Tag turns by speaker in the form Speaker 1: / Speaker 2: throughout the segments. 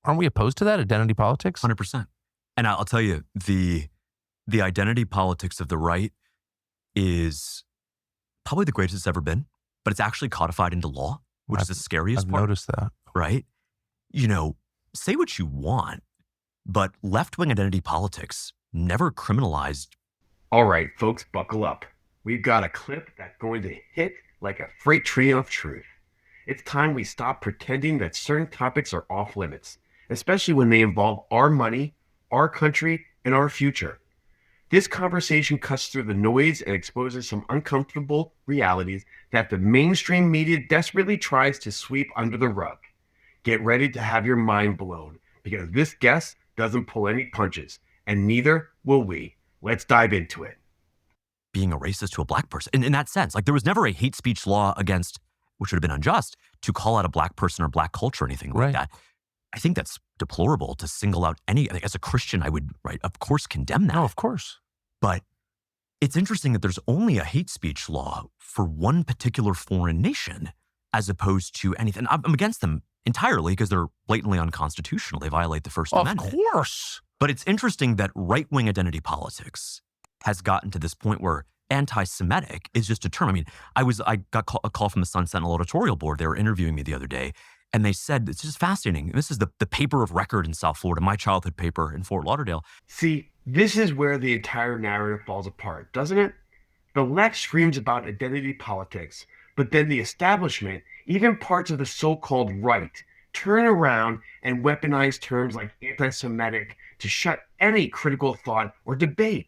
Speaker 1: Aren't we opposed to that, identity politics?
Speaker 2: 100%. And I'll tell you, the identity politics of the right is probably the greatest it's ever been, but it's actually codified into law, which is the scariest part.
Speaker 1: I've noticed that.
Speaker 2: Right? You know, say what you want, but left-wing identity politics never criminalized.
Speaker 3: All right, folks, buckle up. We've got a clip that's going to hit like a freight train of truth. It's time we stop pretending that certain topics are off limits, especially when they involve our money, our country, and our future. This conversation cuts through the noise and exposes some uncomfortable realities that the mainstream media desperately tries to sweep under the rug. Get ready to have your mind blown, because this guest doesn't pull any punches, and neither will we. Let's dive into it.
Speaker 2: Being a racist to a black person, in that sense, like there was never a hate speech law against, which would have been unjust, to call out a black person or black culture or anything like that. I think that's deplorable to single out any, as a Christian, I would, of course, condemn that.
Speaker 1: No, of course.
Speaker 2: But it's interesting that there's only a hate speech law for one particular foreign nation as opposed to anything. I'm against them entirely because they're blatantly unconstitutional. They violate the First Amendment.
Speaker 1: Of course.
Speaker 2: But it's interesting that right-wing identity politics has gotten to this point where anti-Semitic is just a term. I mean, I got a call from the Sun Sentinel editorial board. They were interviewing me the other day, and they said, it's just fascinating. This is the paper of record in South Florida, my childhood paper in Fort Lauderdale.
Speaker 3: See, this is where the entire narrative falls apart, doesn't it? The left screams about identity politics, but then the establishment, even parts of the so-called right, turn around and weaponize terms like anti-Semitic to shut any critical thought or debate.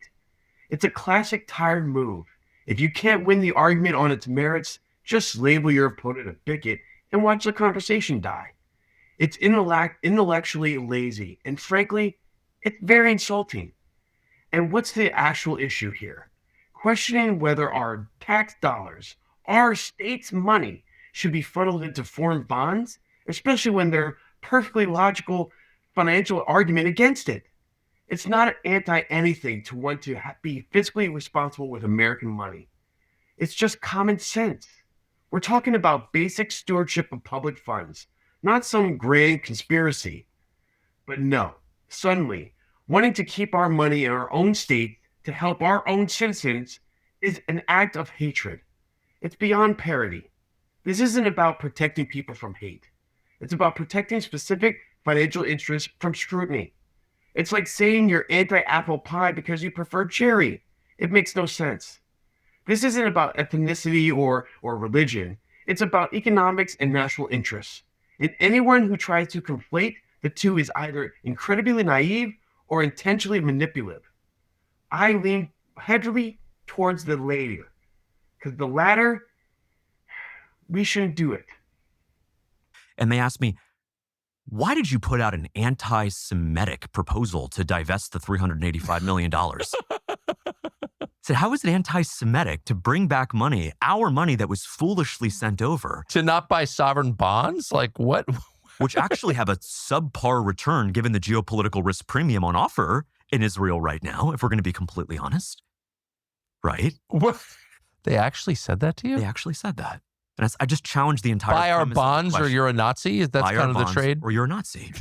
Speaker 3: It's a classic tired move. If you can't win the argument on its merits, just label your opponent a bigot and watch the conversation die. It's intellectually lazy, and frankly, it's very insulting. And what's the actual issue here? Questioning whether our tax dollars, our state's money, should be funneled into foreign bonds, especially when they're perfectly logical financial argument against it. It's not anti-anything to want to be fiscally responsible with American money. It's just common sense. We're talking about basic stewardship of public funds, not some grand conspiracy. But no, suddenly, wanting to keep our money in our own state to help our own citizens is an act of hatred. It's beyond parody. This isn't about protecting people from hate. It's about protecting specific financial interests from scrutiny. It's like saying you're anti-apple pie because you prefer cherry. It makes no sense. This isn't about ethnicity or religion. It's about economics and national interests. And anyone who tries to conflate the two is either incredibly naive or intentionally manipulative. I lean heavily towards the latter, because the latter, we shouldn't do it.
Speaker 2: And they asked me, why did you put out an anti-Semitic proposal to divest the $385 million? I said, how is it anti-Semitic to bring back money, our money that was foolishly sent over?
Speaker 1: To not buy sovereign bonds? Like what?
Speaker 2: Which actually have a subpar return given the geopolitical risk premium on offer in Israel right now, if we're going to be completely honest. Right?
Speaker 1: What? They actually said that to you?
Speaker 2: They actually said that. And I just challenged the entire
Speaker 1: buy our bonds or you're a Nazi? That's
Speaker 2: buy
Speaker 1: kind of the trade?
Speaker 2: Or you're a Nazi.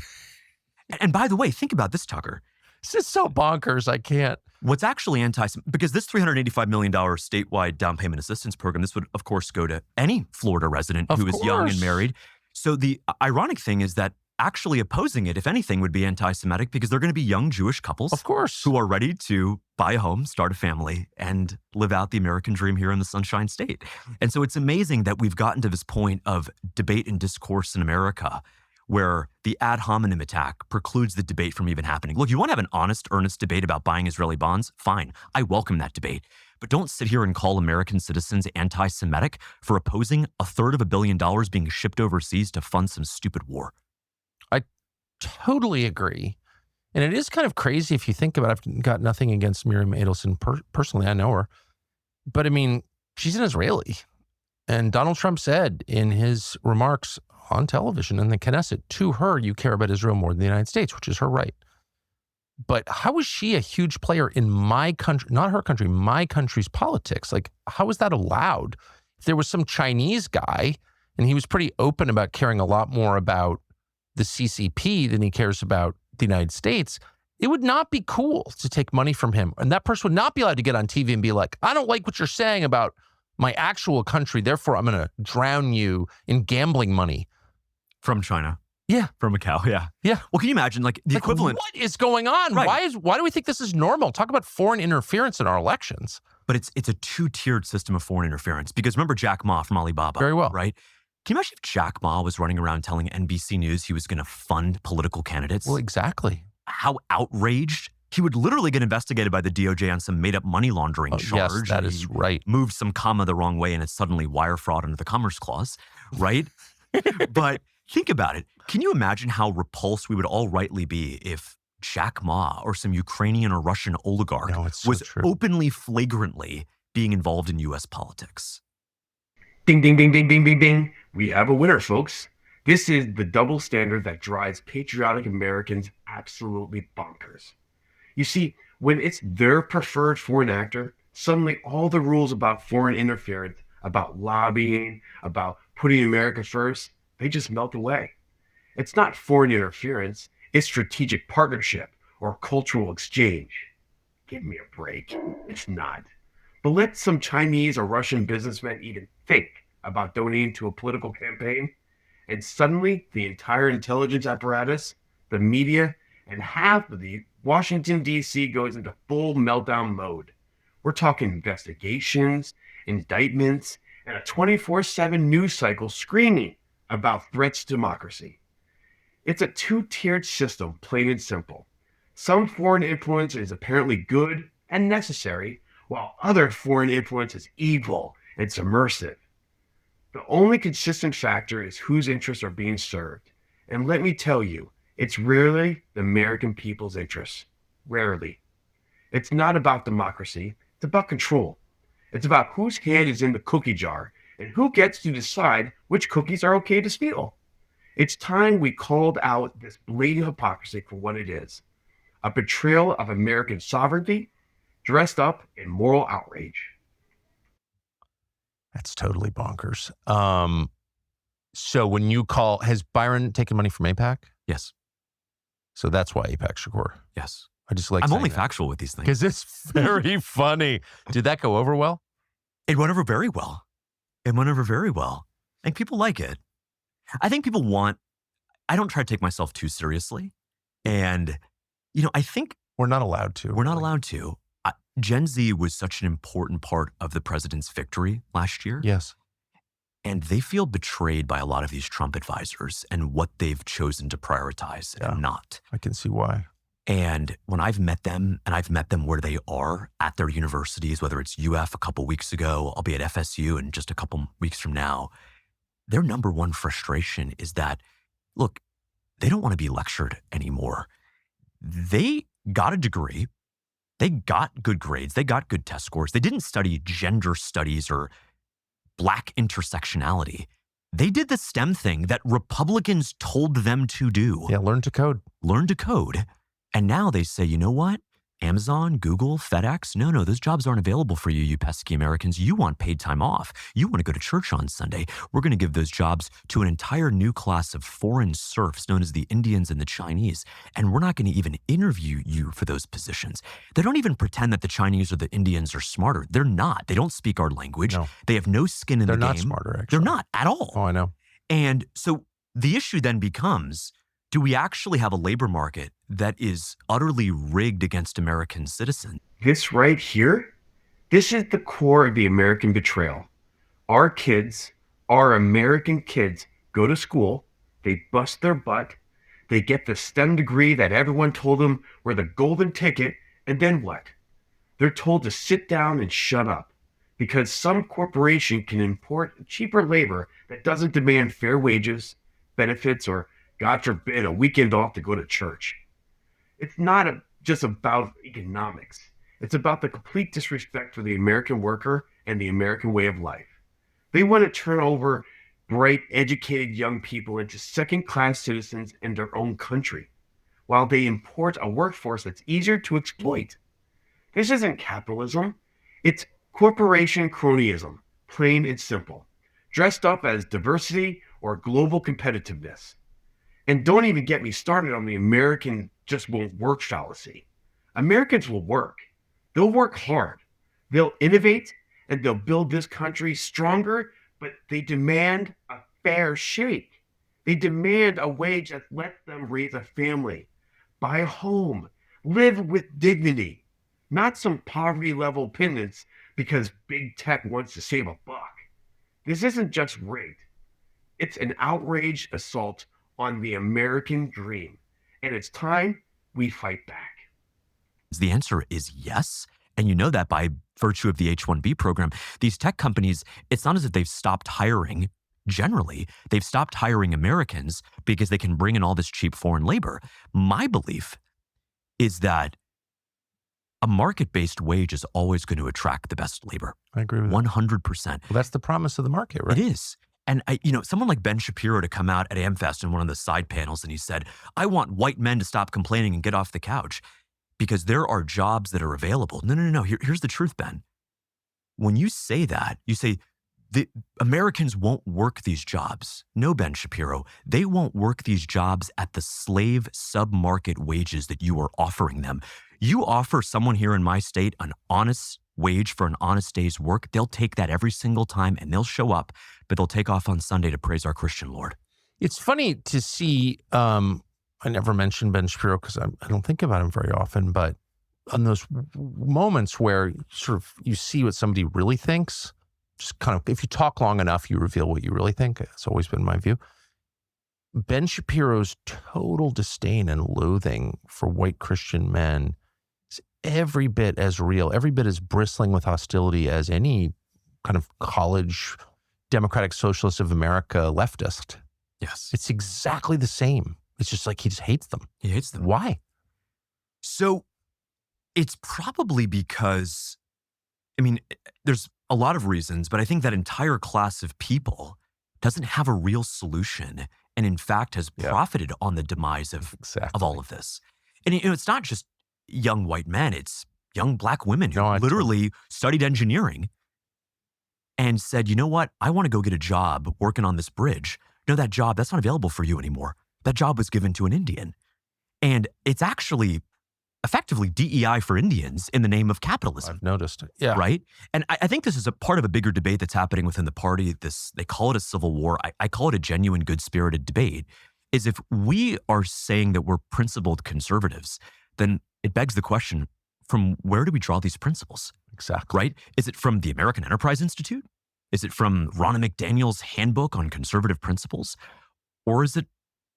Speaker 2: And by the way, think about this, Tucker.
Speaker 1: This is so bonkers, I can't.
Speaker 2: What's actually because this $385 million statewide down payment assistance program, this would, of course, go to any Florida resident who is young and married. So the ironic thing is that actually opposing it, if anything, would be anti-Semitic because they're going to be young Jewish couples,
Speaker 1: of course,
Speaker 2: who are ready to buy a home, start a family, and live out the American dream here in the Sunshine State. And so it's amazing that we've gotten to this point of debate and discourse in America where the ad hominem attack precludes the debate from even happening. Look, you want to have an honest, earnest debate about buying Israeli bonds? Fine. I welcome that debate. But don't sit here and call American citizens anti-Semitic for opposing $350 million being shipped overseas to fund some stupid war.
Speaker 1: I totally agree. And it is kind of crazy if you think about it. I've got nothing against Miriam Adelson personally. I know her. But I mean, she's an Israeli. And Donald Trump said in his remarks on television in the Knesset, to her, you care about Israel more than the United States, which is her right. But how is she a huge player in my country, not her country, my country's politics? Like, how is that allowed? If there was some Chinese guy and he was pretty open about caring a lot more about the CCP than he cares about the United States, it would not be cool to take money from him. And that person would not be allowed to get on TV and be like, I don't like what you're saying about my actual country. Therefore, I'm going to drown you in gambling money.
Speaker 2: From China.
Speaker 1: Yeah.
Speaker 2: From Macau, yeah.
Speaker 1: Yeah.
Speaker 2: Well, can you imagine, like, the equivalent?
Speaker 1: What is going on?
Speaker 2: Right.
Speaker 1: Why do we think this is normal? Talk about foreign interference in our elections.
Speaker 2: But it's a two-tiered system of foreign interference. Because remember Jack Ma from Alibaba?
Speaker 1: Very well.
Speaker 2: Right? Can you imagine if Jack Ma was running around telling NBC News he was going to fund political candidates?
Speaker 1: Well, exactly.
Speaker 2: How outraged? He would literally get investigated by the DOJ on some made-up money laundering charge.
Speaker 1: Yes, that is right.
Speaker 2: Moved some comma the wrong way and it's suddenly wire fraud under the Commerce Clause, right? But think about it. Can you imagine how repulsed we would all rightly be if Jack Ma or some Ukrainian or Russian oligarch was openly, flagrantly being involved in U.S. politics?
Speaker 3: Ding, ding, ding, ding, ding, ding, ding. We have a winner, folks. This is the double standard that drives patriotic Americans absolutely bonkers. You see, when it's their preferred foreign actor, suddenly all the rules about foreign interference, about lobbying, about putting America first, they just melt away. It's not foreign interference, it's strategic partnership or cultural exchange. Give me a break. It's not. But let some Chinese or Russian businessmen even think about donating to a political campaign, and suddenly the entire intelligence apparatus, the media, and half of the Washington, D.C. goes into full meltdown mode. We're talking investigations, indictments, and a 24/7 news cycle screaming about threats to democracy. It's a two-tiered system, plain and simple. Some foreign influence is apparently good and necessary, while other foreign influence is evil and subversive. The only consistent factor is whose interests are being served. And let me tell you, it's rarely the American people's interests. Rarely. It's not about democracy, it's about control. It's about whose hand is in the cookie jar and who gets to decide which cookies are okay to steal. It's time we called out this blatant hypocrisy for what it is. A betrayal of American sovereignty dressed up in moral outrage.
Speaker 1: That's totally bonkers. So when you call, has Byron taken money from AIPAC?
Speaker 2: Yes.
Speaker 1: So that's why AIPAC Shakur.
Speaker 2: Yes.
Speaker 1: I just like
Speaker 2: I'm only factual with these things.
Speaker 1: Because it's very funny. Did that go over well?
Speaker 2: It went over very well. It went over very well. And people like it. I think people I don't try to take myself too seriously. And, I think
Speaker 1: we're not allowed to.
Speaker 2: We're not allowed to. Gen Z was such an important part of the president's victory last year.
Speaker 1: Yes.
Speaker 2: And they feel betrayed by a lot of these Trump advisors and what they've chosen to prioritize and not.
Speaker 1: I can see why.
Speaker 2: And when I've met them, and I've met them where they are at their universities, whether it's UF a couple weeks ago, I'll be at FSU in just a couple weeks from now, their number one frustration is that, look, they don't want to be lectured anymore. They got a degree. They got good grades. They got good test scores. They didn't study gender studies or Black intersectionality. They did the STEM thing that Republicans told them to do.
Speaker 1: Yeah, learn to code.
Speaker 2: Learn to code. And now they say, you know what? Amazon, Google, FedEx, no, those jobs aren't available for you, you pesky Americans. You want paid time off. You want to go to church on Sunday. We're going to give those jobs to an entire new class of foreign serfs known as the Indians and the Chinese. And we're not going to even interview you for those positions. They don't even pretend that the Chinese or the Indians are smarter. They're not. They don't speak our language.
Speaker 1: No.
Speaker 2: They have no skin in the game.
Speaker 1: They're not smarter, actually.
Speaker 2: They're not at all.
Speaker 1: Oh, I know.
Speaker 2: And so the issue then becomes, do we actually have a labor market that is utterly rigged against American citizens?
Speaker 3: This right here, this is the core of the American betrayal. Our kids, our American kids, go to school, they bust their butt, they get the STEM degree that everyone told them were the golden ticket, and then what? They're told to sit down and shut up because some corporation can import cheaper labor that doesn't demand fair wages, benefits, or God forbid, a weekend off to go to church. It's not just about economics. It's about the complete disrespect for the American worker and the American way of life. They want to turn over bright, educated young people into second-class citizens in their own country, while they import a workforce that's easier to exploit. This isn't capitalism. It's corporation cronyism, plain and simple, dressed up as diversity or global competitiveness. And don't even get me started on the American just won't work fallacy. Americans will work. They'll work hard. They'll innovate and they'll build this country stronger, but they demand a fair shake. They demand a wage that lets them raise a family, buy a home, live with dignity, not some poverty level pittance because big tech wants to save a buck. This isn't just rigged. It's an outraged assault on the American dream. And it's time we fight back.
Speaker 2: The answer is yes. And you know that by virtue of the H-1B program. These tech companies, it's not as if they've stopped hiring. Generally, they've stopped hiring Americans because they can bring in all this cheap foreign labor. My belief is that a market-based wage is always going to attract the best labor.
Speaker 1: I agree with
Speaker 2: 100%.
Speaker 1: Well, that's the promise of the market, right?
Speaker 2: It is. And someone like Ben Shapiro to come out at AmFest in one of the side panels and he said, I want white men to stop complaining and get off the couch because there are jobs that are available. No. Here's the truth, Ben. When you say that, you say the Americans won't work these jobs. No, Ben Shapiro, they won't work these jobs at the slave sub-market wages that you are offering them. You offer someone here in my state an honest wage for an honest day's work, they'll take that every single time and they'll show up, but they'll take off on Sunday to praise our Christian Lord.
Speaker 1: It's funny to see, I never mentioned Ben Shapiro because I don't think about him very often, but on those moments where you see what somebody really thinks, just kind of, if you talk long enough, you reveal what you really think. It's always been my view. Ben Shapiro's total disdain and loathing for white Christian men is every bit as real, every bit as bristling with hostility as any kind of college Democratic Socialist of America leftist.
Speaker 2: Yes.
Speaker 1: It's exactly the same. It's just like he just hates them.
Speaker 2: He hates them.
Speaker 1: Why?
Speaker 2: So it's probably because, there's a lot of reasons, but I think that entire class of people doesn't have a real solution and in fact has profited on the demise of all of this. And it's not just young white men, it's young black women who literally studied engineering and said, you know what, I want to go get a job working on this bridge. No, that job, that's not available for you anymore. That job was given to an Indian. And it's actually effectively DEI for Indians in the name of capitalism.
Speaker 1: I've noticed it. Yeah.
Speaker 2: Right? And I think this is a part of a bigger debate that's happening within the party. They call it a civil war. I call it a genuine, good-spirited debate. Is if we are saying that we're principled conservatives, then it begs the question, from where do we draw these principles?
Speaker 1: Exactly.
Speaker 2: Right? Is it from the American Enterprise Institute? Is it from Ronna McDaniel's handbook on conservative principles? Or is it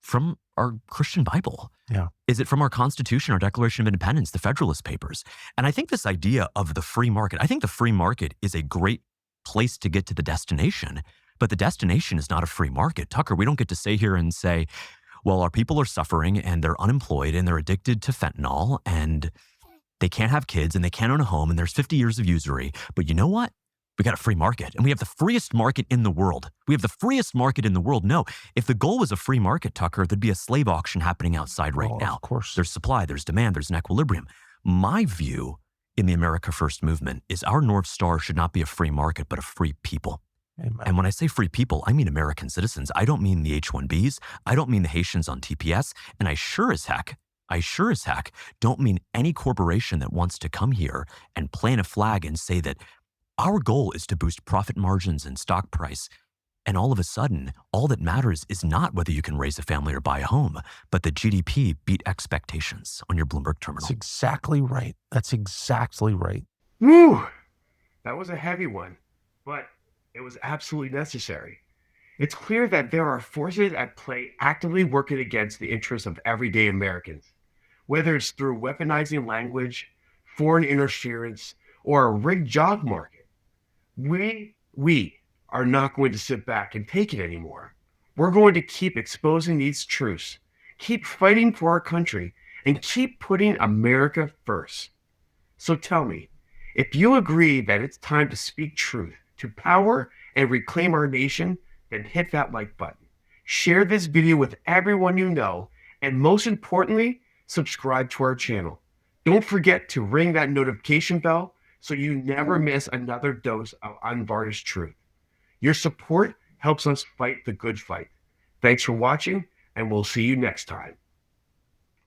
Speaker 2: from our Christian Bible?
Speaker 1: Yeah.
Speaker 2: Is it from our Constitution, our Declaration of Independence, the Federalist Papers? And I think this idea of the free market, I think the free market is a great place to get to the destination, but the destination is not a free market. Tucker, we don't get to stay here and say, well, our people are suffering and they're unemployed and they're addicted to fentanyl and they can't have kids and they can't own a home and there's 50 years of usury. But you know what? We got a free market and we have the freest market in the world. We have the freest market in the world. No, if the goal was a free market, Tucker, there'd be a slave auction happening outside right now.
Speaker 1: Of course.
Speaker 2: There's supply, there's demand, there's an equilibrium. My view in the America First movement is our North Star should not be a free market, but a free people.
Speaker 1: Amen.
Speaker 2: And when I say free people, I mean American citizens. I don't mean the H-1Bs. I don't mean the Haitians on TPS. And I sure as heck don't mean any corporation that wants to come here and plant a flag and say that our goal is to boost profit margins and stock price. And all of a sudden, all that matters is not whether you can raise a family or buy a home, but the GDP beat expectations on your Bloomberg terminal.
Speaker 1: That's exactly right. That's exactly right.
Speaker 3: Woo! That was a heavy one, but it was absolutely necessary. It's clear that there are forces at play actively working against the interests of everyday Americans, whether it's through weaponizing language, foreign interference, or a rigged job market. We are not going to sit back and take it anymore. We're going to keep exposing these truths, keep fighting for our country, and keep putting America first. So tell me, if you agree that it's time to speak truth to power and reclaim our nation, then hit that like button. Share this video with everyone you know, and most importantly, subscribe to our channel. Don't forget to ring that notification bell so you never miss another dose of unvarnished truth. Your support helps us fight the good fight. Thanks for watching. and we'll see you next time.